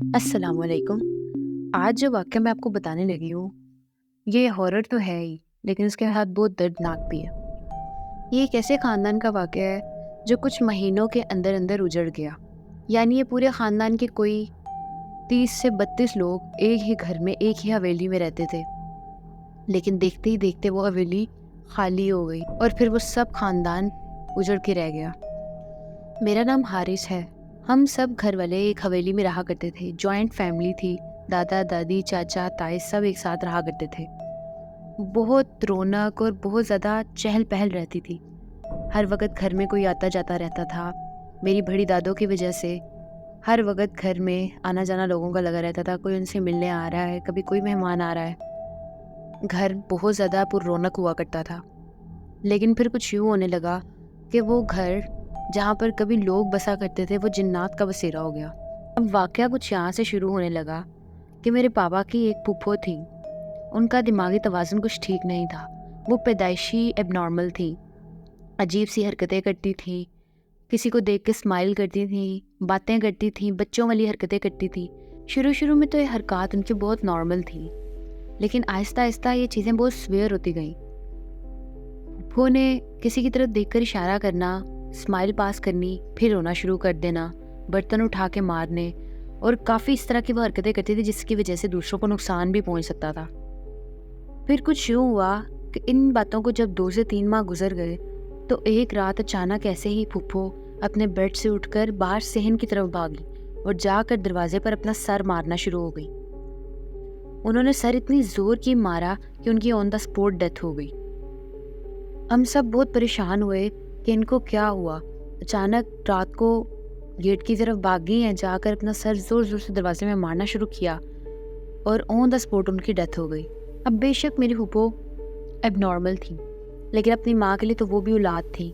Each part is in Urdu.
السلام علیکم۔ آج جو واقعہ میں آپ کو بتانے لگی ہوں، یہ ہارر تو ہے ہی، لیکن اس کے ساتھ بہت دردناک بھی ہے۔ یہ ایک ایسے خاندان کا واقعہ ہے جو کچھ مہینوں کے اندر اندر اجڑ گیا۔ یعنی یہ پورے خاندان کے کوئی 30 سے 32 لوگ ایک ہی گھر میں، ایک ہی حویلی میں رہتے تھے، لیکن دیکھتے ہی دیکھتے وہ حویلی خالی ہو گئی اور پھر وہ سب خاندان اجڑ کے رہ گیا۔ میرا نام حارث ہے۔ ہم سب گھر والے ایک حویلی میں رہا کرتے تھے، جوائنٹ فیملی تھی، دادا دادی چاچا تائی سب ایک ساتھ رہا کرتے تھے۔ بہت رونق اور بہت زیادہ چہل پہل رہتی تھی۔ ہر وقت گھر میں کوئی آتا جاتا رہتا تھا۔ میری بڑی دادوں کی وجہ سے ہر وقت گھر میں آنا جانا لوگوں کا لگا رہتا تھا، کوئی ان سے ملنے آ رہا ہے، کبھی کوئی مہمان آ رہا ہے۔ گھر بہت زیادہ پر رونق ہوا کرتا تھا، لیکن پھر کچھ یوں ہونے لگا کہ وہ گھر جہاں پر کبھی لوگ بسا کرتے تھے وہ جنات کا بسیرا ہو گیا۔ اب واقعہ کچھ یہاں سے شروع ہونے لگا کہ میرے پاپا کی ایک پھپھو تھی، ان کا دماغی توازن کچھ ٹھیک نہیں تھا۔ وہ پیدائشی ایب نارمل تھی، عجیب سی حرکتیں کرتی تھی، کسی کو دیکھ کے اسمائل کرتی تھیں، باتیں کرتی تھیں، بچوں والی حرکتیں کرتی تھیں۔ شروع میں تو یہ حرکات ان کی بہت نارمل تھیں، لیکن آہستہ آہستہ یہ چیزیں بہت سویئر ہوتی گئیں۔ پھپھو نے کسی کی طرف دیکھ کر اشارہ کرنا، اسمائل پاس کرنی، پھر رونا شروع کر دینا، برتن اٹھا کے مارنے، اور کافی اس طرح کی وہ حرکتیں کرتی تھی جس کی وجہ سے دوسروں کو نقصان بھی پہنچ سکتا تھا۔ پھر کچھ یوں ہوا کہ ان باتوں کو جب 2 سے 3 ماہ گزر گئے تو ایک رات اچانک ایسے ہی پھپھو اپنے بیڈ سے اٹھ کر باہر صحن کی طرف بھاگی اور جا کر دروازے پر اپنا سر مارنا شروع ہو گئی۔ انہوں نے سر اتنی زور کی مارا کہ ان کی آن دا اسپوٹ ڈیتھ ہو گئی۔ ہم سب بہت پریشان ہوئے کہ ان کو کیا ہوا۔ اچانک رات کو گیٹ کی طرف بھاگی ہیں، جا کر اپنا سر زور زور سے دروازے میں مارنا شروع کیا اور آن دا اسپوٹ ان کی ڈیتھ ہو گئی۔ اب بے شک میری پھپھو ایب نارمل تھی، لیکن اپنی ماں کے لیے تو وہ بھی اولاد تھی۔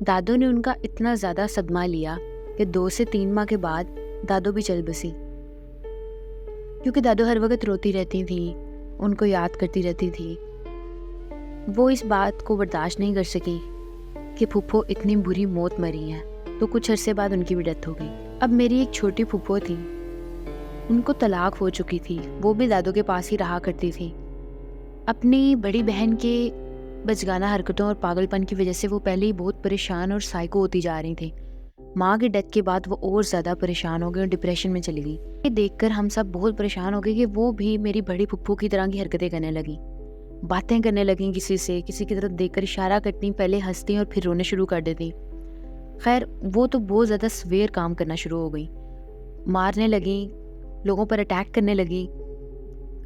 دادو نے ان کا اتنا زیادہ صدمہ لیا کہ 2 سے 3 ماہ کے بعد دادو بھی چل بسی، کیونکہ دادو ہر وقت روتی رہتی تھیں، ان کو یاد کرتی رہتی تھی۔ وہ اس بات کو برداشت نہیں کر سکی کہ پھپھو اتنی بری موت مری ہیں، تو کچھ عرصے بعد ان کی بھی ڈیتھ ہو گئی۔ اب میری ایک چھوٹی پھپھو تھی، ان کو طلاق ہو چکی تھی، وہ بھی دادو کے پاس ہی رہا کرتی تھی۔ اپنی بڑی بہن کے بچگانہ حرکتوں اور پاگل پن کی وجہ سے وہ پہلے ہی بہت پریشان اور سائیکو ہوتی جا رہی تھیں۔ ماں کی ڈیتھ کے بعد وہ اور زیادہ پریشان ہو گئی اور ڈپریشن میں چلی گئی۔ یہ دیکھ کر ہم سب بہت پریشان ہو گئے کہ وہ بھی میری بڑی پھپھو کی طرح کی حرکتیں کرنے لگیں، باتیں کرنے لگیں، کسی کی طرف دیکھ کر اشارہ کرتی، پہلے ہنستی اور پھر رونے شروع کر دیتی۔ خیر وہ تو بہت زیادہ سویر کام کرنا شروع ہو گئی، مارنے لگیں، لوگوں پر اٹیک کرنے لگیں،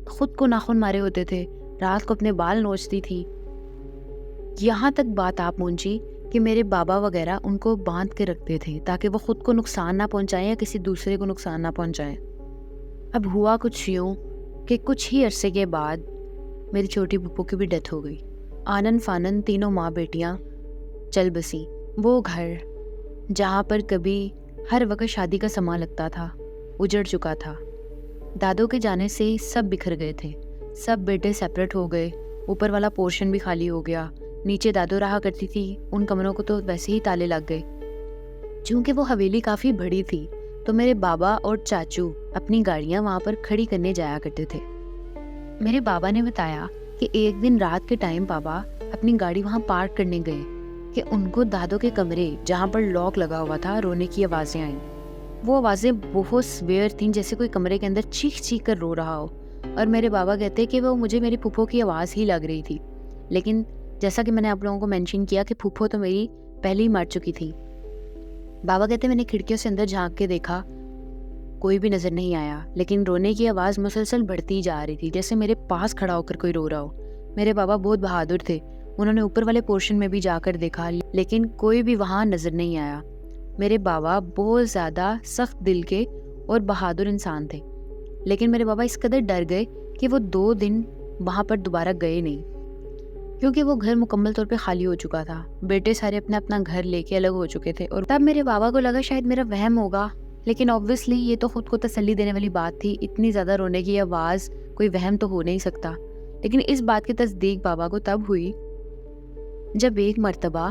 خود کو ناخن مارے ہوتے تھے، رات کو اپنے بال نوچتی تھی۔ یہاں تک بات آ پہنچی کہ میرے بابا وغیرہ ان کو باندھ کے رکھتے تھے تاکہ وہ خود کو نقصان نہ پہنچائیں یا کسی دوسرے کو نقصان نہ پہنچائیں۔ اب ہوا کچھ یوں کہ کچھ ہی عرصے کے بعد میری چھوٹی پھپھو کی بھی ڈیتھ ہو گئی۔ آنن فانن تینوں ماں بیٹیاں چل بسیں۔ وہ گھر جہاں پر کبھی ہر وقت شادی کا سماں لگتا تھا اجڑ چکا تھا۔ دادوں کے جانے سے سب بکھر گئے تھے، سب بیٹے سیپریٹ ہو گئے، اوپر والا پورشن بھی خالی ہو گیا۔ نیچے دادو رہا کرتی تھی، ان کمروں کو تو ویسے ہی تالے لگ گئے۔ چونکہ وہ حویلی کافی بڑی تھی تو میرے بابا اور چاچو اپنی گاڑیاں وہاں پر کھڑی کرنے جایا کرتے تھے۔ میرے بابا نے بتایا کہ ایک دن رات کے ٹائم بابا اپنی گاڑی وہاں پارک کرنے گئے کہ ان کو دادو کے کمرے جہاں پر لاک لگا ہوا تھا رونے کی آوازیں آئیں۔ وہ آوازیں بہت سویر تھیں، جیسے کوئی کمرے کے اندر چیخ چیخ کر رو رہا ہو، اور میرے بابا کہتے کہ وہ مجھے میری پھپھو کی آواز ہی لگ رہی تھی۔ لیکن جیسا کہ میں نے آپ لوگوں کو مینشن کیا کہ پھپھو تو میری پہلے ہی مر چکی تھی۔ بابا کہتے میں نے کھڑکیوں سے اندر جھانک کے دیکھا، کوئی بھی نظر نہیں آیا، لیکن رونے کی آواز مسلسل بڑھتی جا رہی تھی، جیسے میرے پاس کھڑا ہو کر کوئی رو رہا ہو۔ میرے بابا بہت بہادر تھے، انہوں نے اوپر والے پورشن میں بھی جا کر دیکھا، لیکن کوئی بھی وہاں نظر نہیں آیا۔ میرے بابا بہت زیادہ سخت دل کے اور بہادر انسان تھے، لیکن میرے بابا اس قدر ڈر گئے کہ وہ 2 دن وہاں پر دوبارہ گئے نہیں، کیونکہ وہ گھر مکمل طور پہ خالی ہو چکا تھا، بیٹے سارے اپنا اپنا گھر لے کے الگ ہو چکے تھے۔ اور تب میرے بابا کو لگا شاید میرا وہم ہوگا، لیکن obviously یہ تو خود کو تسلی دینے والی بات تھی، اتنی زیادہ رونے کی آواز کوئی وہم تو ہو نہیں سکتا۔ لیکن اس بات کی تصدیق بابا کو تب ہوئی جب ایک مرتبہ